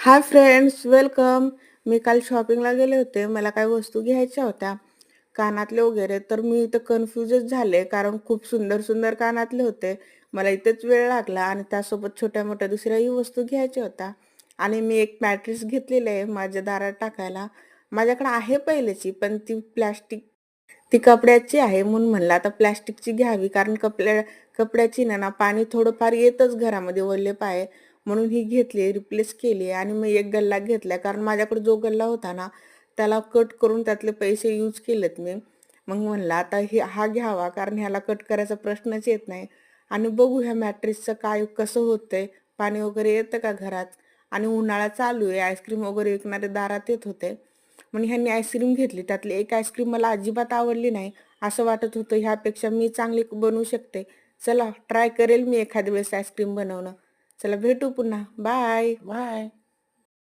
Hi friends, welcome. मी काल शॉपिंगला गेले होते. मला काही वस्तू घ्यायच्या होत्या, कानातले वगैरे. तर मी इथं कन्फ्यूजच झाले, कारण खूप सुंदर सुंदर कानातले होते. मला इथेच वेळ लागला आणि त्यासोबत छोट्या-मोठ्या दुसऱ्याही वस्तू घ्यायच्या होत्या. आणि मी एक मॅट्रेस घेतलेली आहे माझ्या दारात टाकायला. माझ्याकडे आहे पहिलेची, पण ती कपड्याची आहे, म्हणून म्हणलं आता प्लास्टिकची घ्यावी, कारण कपड्याची ना ना पाणी थोडंफार येतच घरामध्ये ओले पाय, म्हणून ही घेतली, रिप्लेस केली. आणि मी एक गल्ला घेतला, कारण माझ्याकडे जो गल्ला होता ना त्याला कट करून त्यातले पैसे यूज केलेत मी. मग म्हणलं आता हा घ्यावा, कारण ह्याला कट करायचा प्रश्नच येत नाही. आणि बघू ह्या मॅट्रेसचं काय कसं होतंय, पाणी वगैरे येतं का घरात. आणि उन्हाळा चालू आहे, आईस्क्रीम वगैरे विकणारे दारात येत होते. मग ह्यांनी आईस्क्रीम घेतली, त्यातली एक आईस्क्रीम मला अजिबात आवडली नाही. असं वाटत होतं ह्यापेक्षा मी चांगली बनवू शकते. चला ट्राय करेल मी एखाद्या वेळेस आईस्क्रीम बनवणं. चला भेटू पुन्हा. बाय. बाय.